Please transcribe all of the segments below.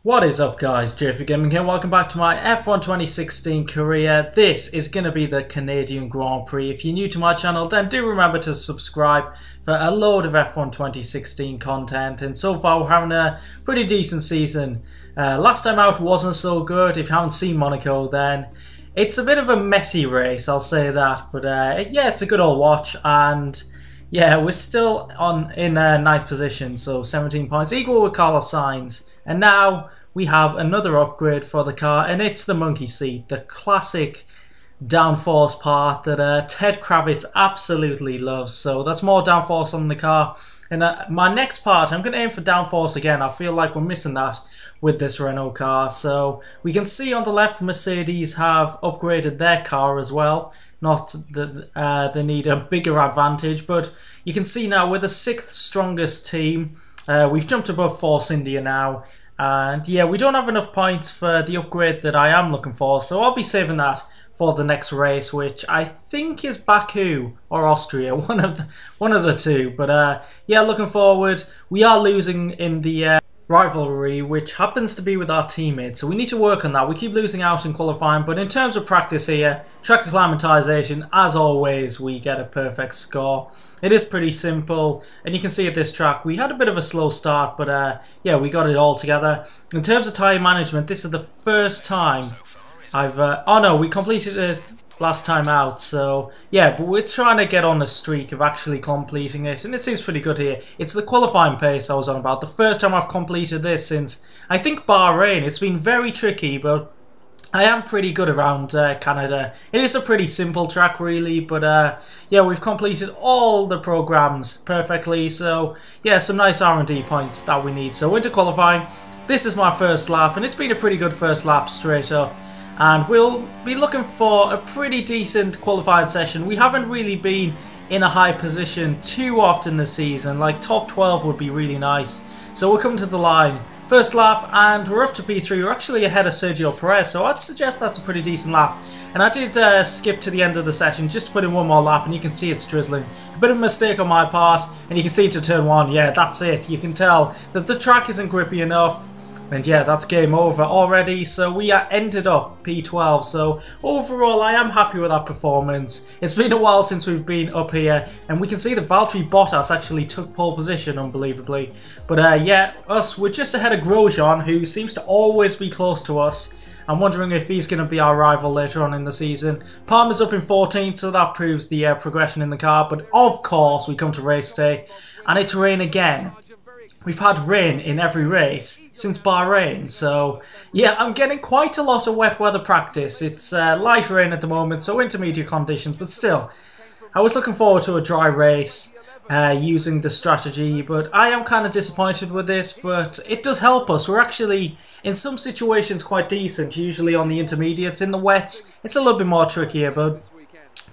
What is up, guys? JayFerGaming here. Welcome back to my F1 2016 career. This is going to be the Canadian Grand Prix. If you're new to my channel, then do remember to subscribe for a load of F1 2016 content. And so far, we're having a pretty decent season. Last time out wasn't so good. If you haven't seen Monaco, then it's a bit of a messy race, I'll say that. But yeah, it's a good old watch. And yeah, we're still in 9th position, so 17 points, equal with Carlos Sainz. And now we have another upgrade for the car, and it's the monkey seat, the classic downforce part that Ted Kravitz absolutely loves. So that's more downforce on the car. And my next part, I'm going to aim for downforce again. I feel like we're missing that with this Renault car. So we can see on the left, Mercedes have upgraded their car as well. Not that they need a bigger advantage, but you can see now we're the 6th strongest team. We've jumped above Force India now. And yeah, we don't have enough points for the upgrade that I am looking for. So I'll be saving that for the next race, which I think is Baku or Austria, one of the two. But yeah, looking forward. We are losing in the rivalry, which happens to be with our teammates, so we need to work on that. We keep losing out in qualifying, but in terms of practice here, track acclimatization, as always, we get a perfect score. It is pretty simple, and you can see at this track we had a bit of a slow start, but yeah, we got it all together. In terms of tyre management, this is the first time I've oh no, we completed it last time out, so yeah, but we're trying to get on a streak of actually completing it, and it seems pretty good here. It's the qualifying pace I was on about. The first time I've completed this since, I think, Bahrain. It's been very tricky, but I am pretty good around Canada. It is a pretty simple track, really, but yeah, we've completed all the programs perfectly, so yeah, some nice R&D points that we need. So into qualifying, this is my first lap, and it's been a pretty good first lap straight up. And we'll be looking for a pretty decent qualifying session. We haven't really been in a high position too often this season. Like top 12 would be really nice. So we're coming to the line. First lap, and we're up to P3. We're actually ahead of Sergio Perez, so I'd suggest that's a pretty decent lap. And I did skip to the end of the session just to put in one more lap, and you can see it's drizzling. A bit of a mistake on my part, and you can see to turn 1. Yeah, that's it. You can tell that the track isn't grippy enough. And yeah, that's game over already, so we ended up P12, so overall I am happy with that performance. It's been a while since we've been up here, and we can see that Valtteri Bottas actually took pole position, unbelievably. But yeah, we're just ahead of Grosjean, who seems to always be close to us. I'm wondering if he's going to be our rival later on in the season. Palmer's up in 14th, so that proves the progression in the car, but of course we come to race day, and it's rain again. We've had rain in every race since Bahrain, so yeah, I'm getting quite a lot of wet weather practice. It's light rain at the moment, so intermediate conditions, but still, I was looking forward to a dry race using the strategy, but I am kind of disappointed with this, but it does help us. We're actually, in some situations, quite decent, usually on the intermediates. In the wets, it's a little bit more trickier, but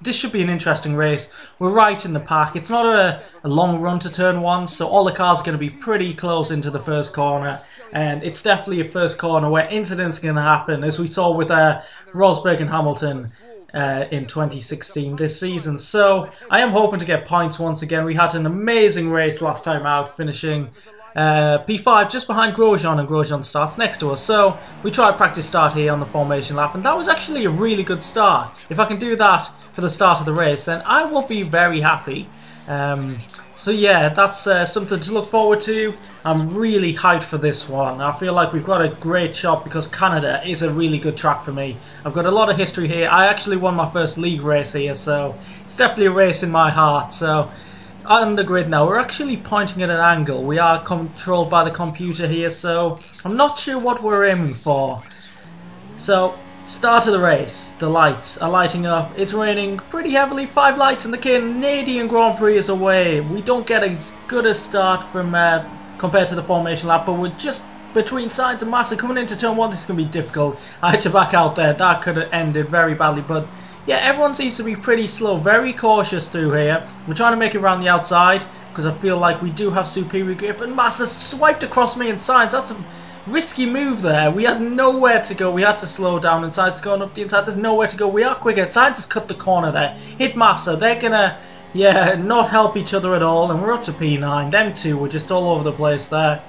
this should be an interesting race. We're right in the pack. It's not a long run to turn 1, so all the cars are going to be pretty close into the first corner. And it's definitely a first corner where incidents are going to happen, as we saw with Rosberg and Hamilton in 2016 this season. So I am hoping to get points once again. We had an amazing race last time out, finishing P5 just behind Grosjean, and Grosjean starts next to us. So we tried practice start here on the formation lap, and that was actually a really good start. If I can do that for the start of the race, then I will be very happy. So yeah, that's something to look forward to. I'm really hyped for this one. I feel like we've got a great shot because Canada is a really good track for me. I've got a lot of history here. I actually won my first league race here, so it's definitely a race in my heart. So on the grid now, we're actually pointing at an angle. We are controlled by the computer here, so I'm not sure what we're aiming for. So, start of the race. The lights are lighting up. It's raining pretty heavily. 5 lights in the Canadian Grand Prix is away. We don't get as good a start from compared to the formation lap, but we're just between Sainz and Massa coming into turn 1. This is going to be difficult. I had to back out there. That could have ended very badly, but yeah, everyone seems to be pretty slow, very cautious through here. We're trying to make it around the outside because I feel like we do have superior grip. And Massa swiped across me and Sainz. That's a risky move there. We had nowhere to go. We had to slow down, and Sainz is going up the inside. There's nowhere to go. We are quicker. Sainz has cut the corner there. Hit Massa. They're going to, yeah, not help each other at all. And we're up to P9. Them two were just all over the place there.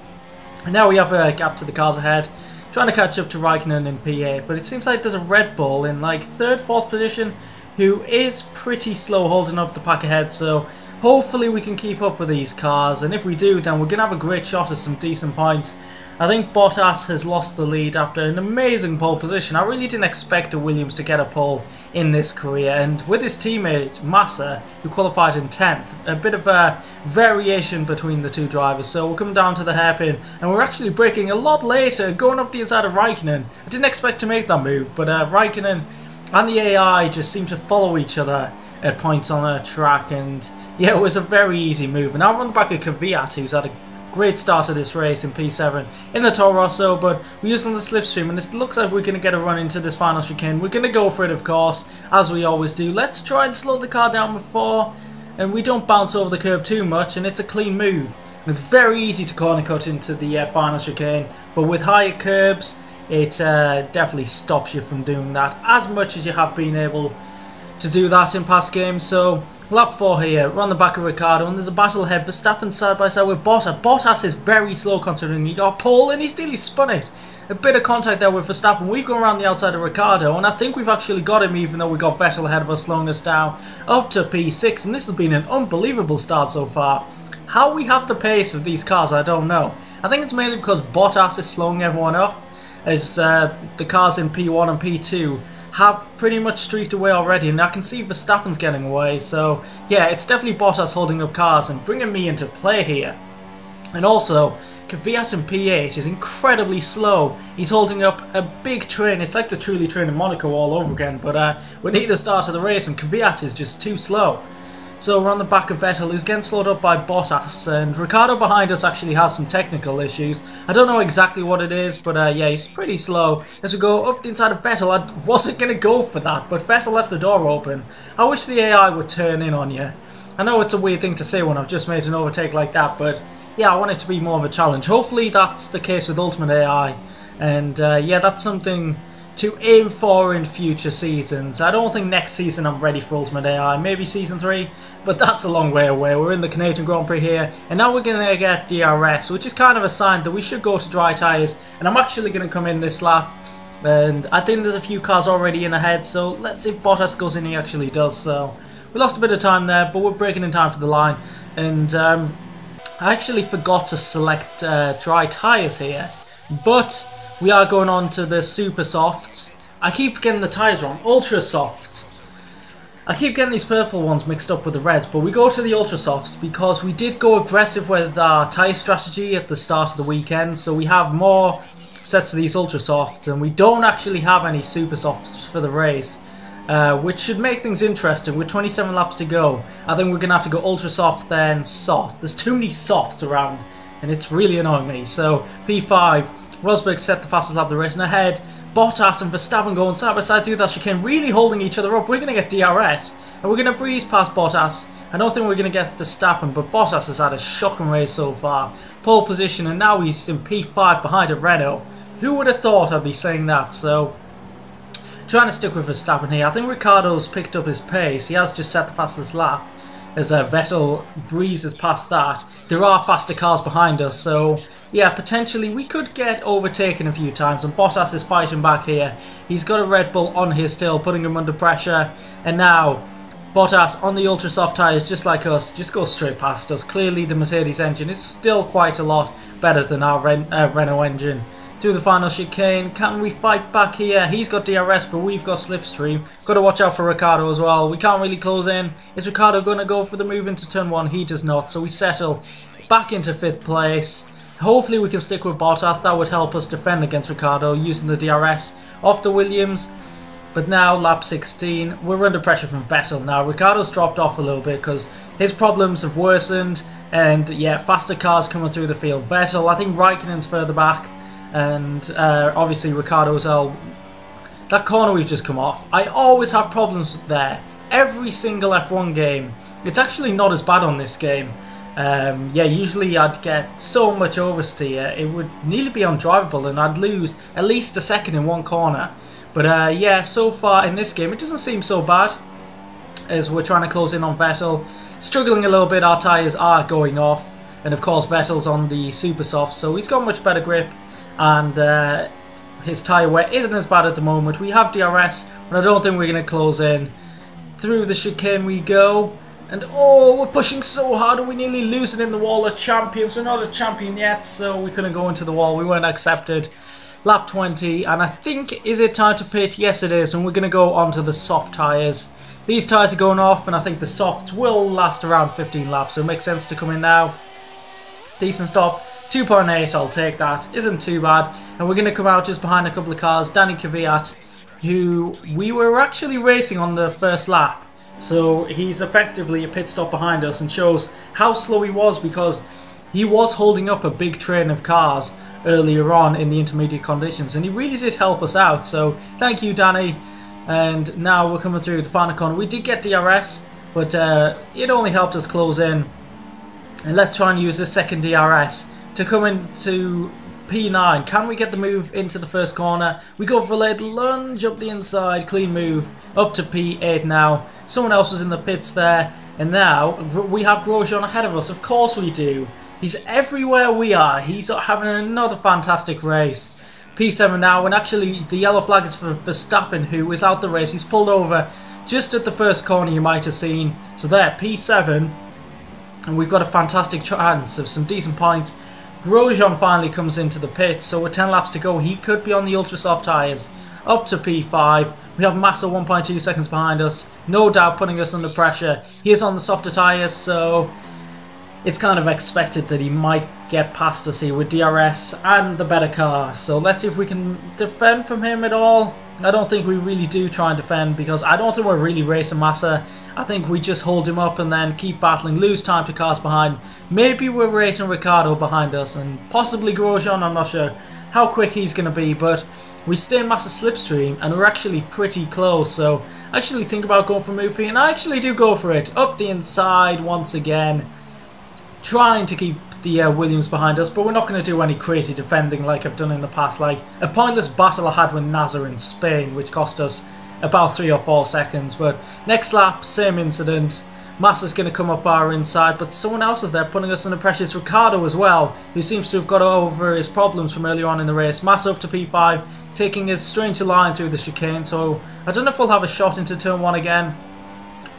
And now we have a gap to the cars ahead. trying to catch up to Raikkonen in P8, but it seems like there's a Red Bull in like 3rd, 4th position who is pretty slow holding up the pack ahead, so hopefully we can keep up with these cars, and if we do, then we're going to have a great shot at some decent points. I think Bottas has lost the lead after an amazing pole position. I really didn't expect the Williams to get a pole in this career, and with his teammate Massa, who qualified in 10th, a bit of a variation between the two drivers. So we're coming down to the hairpin, and we're actually braking a lot later, going up the inside of Raikkonen. I didn't expect to make that move, but Raikkonen and the AI just seem to follow each other at points on a track, and yeah, it was a very easy move. And now we're on the back of Kvyat, who's had a great start to this race in P7 in the Toro Rosso, but we're using the slipstream, and it looks like we're going to get a run into this final chicane. We're going to go for it, of course, as we always do. Let's try and slow the car down before, and we don't bounce over the curb too much, and it's a clean move. It's very easy to corner cut into the final chicane, but with higher curbs, it definitely stops you from doing that as much as you have been able to do that in past games. So lap 4 here, we're on the back of Ricciardo, and there's a battle ahead. Verstappen side by side with Bottas. Bottas is very slow considering he got pole, and he's nearly spun it. A bit of contact there with Verstappen. We've gone around the outside of Ricciardo, and I think we've actually got him, even though we got Vettel ahead of us, slowing us down up to P6, and this has been an unbelievable start so far. How we have the pace of these cars, I don't know. I think it's mainly because Bottas is slowing everyone up, as the cars in P1 and P2 have pretty much streaked away already, and I can see Verstappen's getting away. So yeah, it's definitely Bottas holding up cars and bringing me into play here. And also, Kvyat in P8 is incredibly slow. He's holding up a big train. It's like the Truly train in Monaco all over again, but we're near the start of the race and Kvyat is just too slow. So we're on the back of Vettel, who's getting slowed up by Bottas, and Ricciardo behind us actually has some technical issues. I don't know exactly what it is, but yeah, he's pretty slow. As we go up the inside of Vettel, I wasn't going to go for that, but Vettel left the door open. I wish the AI would turn in on you. I know it's a weird thing to say when I've just made an overtake like that, but yeah, I want it to be more of a challenge. Hopefully that's the case with Ultimate AI, and yeah, that's something to aim for in future seasons. I don't think next season I'm ready for Ultimate AI, maybe season 3, but that's a long way away. We're in the Canadian Grand Prix here, and now we're going to get DRS, which is kind of a sign that we should go to dry tyres, and I'm actually going to come in this lap, and I think there's a few cars already in ahead, so let's see if Bottas goes in. He actually does. So we lost a bit of time there, but we're braking in time for the line, and I actually forgot to select dry tyres here, but we are going on to the super softs. I keep getting the tyres wrong. Ultra softs. I keep getting these purple ones mixed up with the reds, but we go to the ultra softs because we did go aggressive with our tyre strategy at the start of the weekend, so we have more sets of these ultra softs, and we don't actually have any super softs for the race, which should make things interesting. With 27 laps to go, I think we're going to have to go ultra soft, then soft. There's too many softs around, and it's really annoying me. So P5, Rosberg set the fastest lap of the race, and ahead, Bottas and Verstappen going side by side through that chicane, really holding each other up. We're going to get DRS, and we're going to breeze past Bottas. I don't think we're going to get Verstappen, but Bottas has had a shocking race so far. Pole position, and now he's in P5 behind a Renault. Who would have thought I'd be saying that? So trying to stick with Verstappen here. I think Ricciardo's picked up his pace. He has just set the fastest lap as Vettel breezes past that. There are faster cars behind us, so yeah, potentially we could get overtaken a few times, and Bottas is fighting back here. He's got a Red Bull on his tail, putting him under pressure, and now Bottas on the ultra soft tyres, just like us, just goes straight past us. Clearly the Mercedes engine is still quite a lot better than our Renault engine. Through the final chicane, can we fight back here? He's got DRS, but we've got slipstream. Got to watch out for Ricciardo as well. We can't really close in. Is Ricciardo going to go for the move into turn 1? He does not, so we settle back into 5th place. Hopefully we can stick with Bottas. That would help us defend against Ricciardo using the DRS off the Williams. But now, lap 16, we're under pressure from Vettel. Now, Ricciardo's dropped off a little bit because his problems have worsened. And yeah, faster cars coming through the field. Vettel, I think Raikkonen's further back. And obviously Ricciardo as well. That corner we've just come off, I always have problems there. Every single F1 game. It's actually not as bad on this game. Yeah, usually I'd get so much oversteer, it would nearly be undrivable, and I'd lose at least a second in one corner. But yeah, so far in this game it doesn't seem so bad, as we're trying to close in on Vettel. Struggling a little bit, our tyres are going off, and of course Vettel's on the super soft, so he's got much better grip. And his tyre wear isn't as bad at the moment. We have DRS, but I don't think we're going to close in. Through the chicane we go. And oh, we're pushing so hard and we nearly lose it in the wall of champions. We're not a champion yet, so we couldn't go into the wall. We weren't accepted. Lap 20, and I think, is it time to pit? Yes, it is, and we're going to go onto the soft tyres. These tyres are going off, and I think the softs will last around 15 laps, so it makes sense to come in now. Decent stop. 2.8, I'll take that. Isn't too bad. And we're going to come out just behind a couple of cars. Danny Kvyat, who we were actually racing on the first lap. So he's effectively a pit stop behind us and shows how slow he was because he was holding up a big train of cars earlier on in the intermediate conditions. And he really did help us out. So thank you, Danny. And now we're coming through the final corner. We did get DRS, but it only helped us close in. And let's try and use this second DRS to come into P9. Can we get the move into the first corner? We go for a late lunge up the inside, clean move, up to P8 now. Someone else was in the pits there, and now we have Grosjean ahead of us. Of course we do. He's everywhere we are. He's having another fantastic race. P7 now, and actually the yellow flag is for Verstappen, who is out the race. He's pulled over just at the first corner, you might have seen. So there, P7, and we've got a fantastic chance of some decent points. Grosjean finally comes into the pit, so with 10 laps to go, he could be on the ultra soft tyres. Up to P5, we have Massa 1.2 seconds behind us, no doubt putting us under pressure. He is on the softer tyres, so it's kind of expected that he might get past us here with DRS and the better car. So let's see if we can defend from him at all. I don't think we really do try and defend because I don't think we're really racing Massa. I think we just hold him up and then keep battling, lose time to cars behind. Maybe we're racing Ricciardo behind us and possibly Grosjean. I'm not sure how quick he's going to be, but we stay in Massa's slipstream and we're actually pretty close. So I actually think about going for a move here, and I actually do go for it. Up the inside once again, trying to keep the Williams behind us, but we're not going to do any crazy defending like I've done in the past, like a pointless battle I had with Nasser in Spain, which cost us about 3 or 4 seconds. But next lap, same incident. Massa's going to come up our inside, but someone else is there putting us under pressure. It's Ricciardo as well, who seems to have got over his problems from earlier on in the race. Massa up to P5, taking a strange line through the chicane, so I don't know if we'll have a shot into turn 1 again.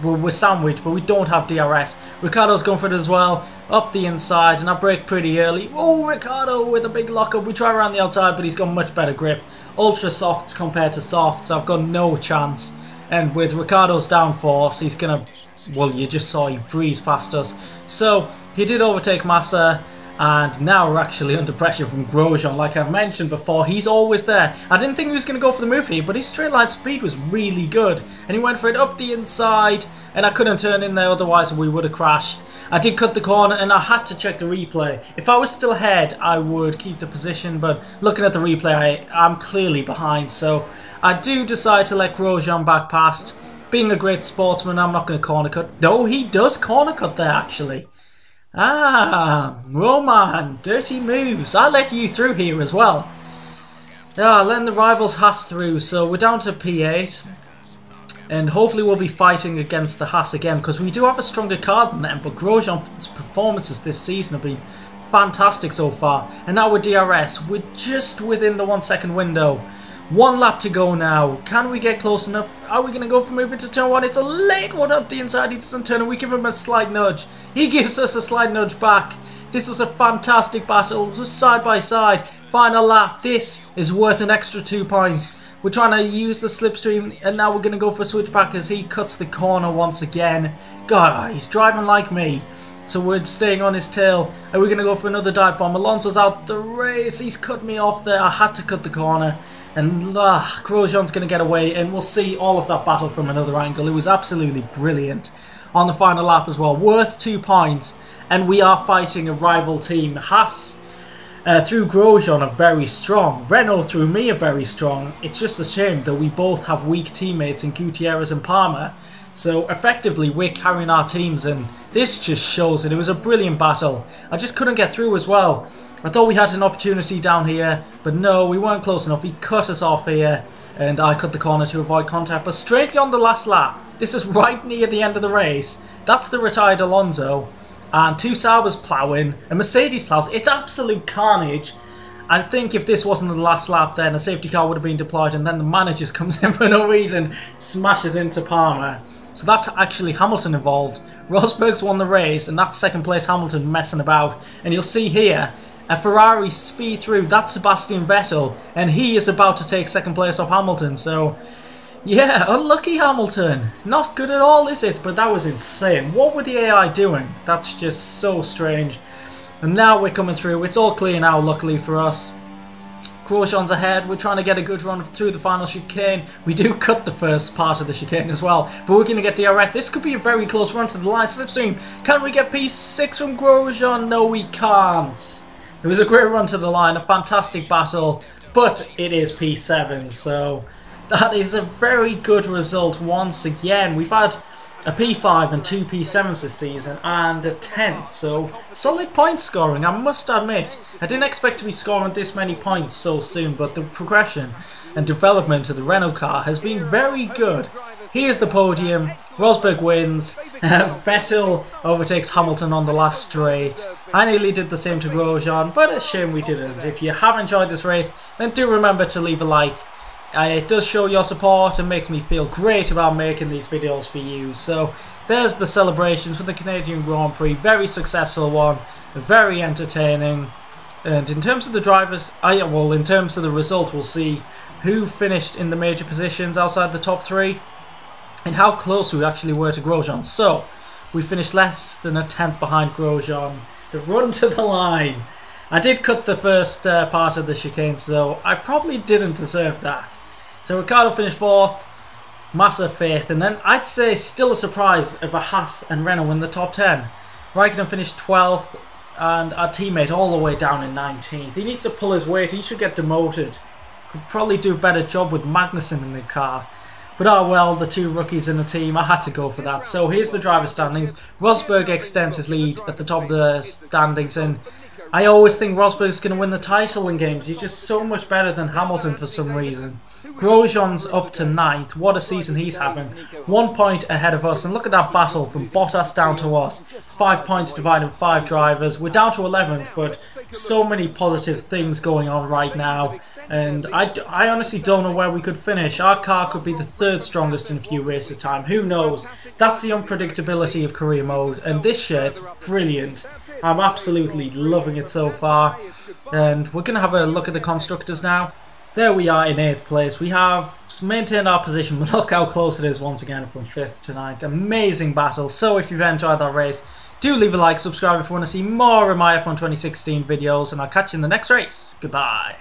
We're sandwiched, but we don't have DRS. Ricciardo's going for it as well, up the inside, and I brake pretty early. Oh, Ricciardo with a big lockup. We try around the outside, but he's got much better grip. Ultra softs compared to softs, I've got no chance. And with Ricciardo's downforce, he's going to, well, you just saw he breezed past us. So, he did overtake Massa, and now we're actually under pressure from Grosjean. Like I've mentioned before, he's always there. I didn't think he was going to go for the move here, but his straight line speed was really good. And he went for it up the inside, and I couldn't turn in there, otherwise we would have crashed. I did cut the corner, and I had to check the replay. If I was still ahead, I would keep the position, but looking at the replay, I'm clearly behind. So I do decide to let Grosjean back past. Being a great sportsman, I'm not going to corner cut. No, he does corner cut there, actually. Ah, Roman, dirty moves. I let you through here as well. Yeah, letting the rivals Haas through. So we're down to P8. And hopefully we'll be fighting against the Haas again, because we do have a stronger car than them. But Grosjean's performances this season have been fantastic so far. And now with DRS, we're just within the 1 second window. 1 lap to go now. Can we get close enough? Are we going to go for moving to turn 1? It's a late one up the inside. He doesn't turn, and we give him a slight nudge. He gives us a slight nudge back. This was a fantastic battle. Just side by side. Final lap. This is worth an extra 2 points. We're trying to use the slipstream, and now we're going to go for a switchback as he cuts the corner once again. God, he's driving like me. So we're staying on his tail. Are we going to go for another dive bomb? Alonso's out the race. He's cut me off there. I had to cut the corner. And Grosjean's going to get away, and we'll see all of that battle from another angle. It was absolutely brilliant on the final lap as well. Worth 2 points, and we are fighting a rival team. Haas, through Grosjean, are very strong. Renault, through me, are very strong. It's just a shame that we both have weak teammates in Gutierrez and Palmer. So, effectively, we're carrying our teams, and this just shows it. It was a brilliant battle. I just couldn't get through as well. I thought we had an opportunity down here, but no, we weren't close enough. He cut us off here, and I cut the corner to avoid contact. But straight on the last lap, this is right near the end of the race. That's the retired Alonso, and 2 Saubers ploughing, a Mercedes ploughs. It's absolute carnage. I think if this wasn't the last lap, then a safety car would have been deployed, and then the manager just comes in for no reason, smashes into Palmer. So that's actually Hamilton involved. Rosberg's won the race, and that's second place Hamilton messing about. And you'll see here, a Ferrari speed through, that's Sebastian Vettel, and he is about to take second place off Hamilton. So, yeah, unlucky Hamilton. Not good at all, is it? But that was insane. What were the AI doing? That's just so strange. And now we're coming through. It's all clear now, luckily for us. Grosjean's ahead. We're trying to get a good run through the final chicane. We do cut the first part of the chicane as well, but we're going to get DRS. This could be a very close run to the line. Slipstream. Can we get P6 from Grosjean? No, we can't. It was a great run to the line, a fantastic battle, but it is P7, so that is a very good result once again. We've had a P5 and 2 P7s this season, and a 10th, so solid point scoring, I must admit. I didn't expect to be scoring this many points so soon, but the progression and development of the Renault car has been very good. Here's the podium, Rosberg wins, Vettel overtakes Hamilton on the last straight. I nearly did the same to Grosjean, but it's a shame we didn't. If you have enjoyed this race, then do remember to leave a like. It does show your support and makes me feel great about making these videos for you. So there's the celebrations for the Canadian Grand Prix. Very successful one, very entertaining. And in terms of the drivers, in terms of the result, we'll see who finished in the major positions outside the top 3 and how close we actually were to Grosjean. So we finished less than a 10th behind Grosjean. The run to the line. I did cut the first part of the chicane, so I probably didn't deserve that. So Ricciardo finished 4th, Massa 5th, and then I'd say still a surprise if a Haas and Renault in the top 10. Raikkonen finished 12th, and our teammate all the way down in 19th. He needs to pull his weight, he should get demoted. Could probably do a better job with Magnussen in the car. But oh well, the 2 rookies in the team, I had to go for that. So here's the driver standings. Rosberg extends his lead at the top of the standings, and I always think Rosberg's going to win the title in games. He's just so much better than Hamilton for some reason. Grosjean's up to 9th. What a season he's having. 1 point ahead of us. And look at that battle from Bottas down to us. 5 points divided 5 drivers. We're down to 11th, but so many positive things going on right now. And I honestly don't know where we could finish. Our car could be the 3rd strongest in a few races time. Who knows? That's the unpredictability of career mode. And this year, it's brilliant. I'm absolutely loving it so far. And we're going to have a look at the constructors now. There we are in 8th place. We have maintained our position, but look how close it is once again from 5th to 9th. Amazing battle. So if you've enjoyed that race, do leave a like, subscribe if you want to see more of my F1 2016 videos, and I'll catch you in the next race. Goodbye.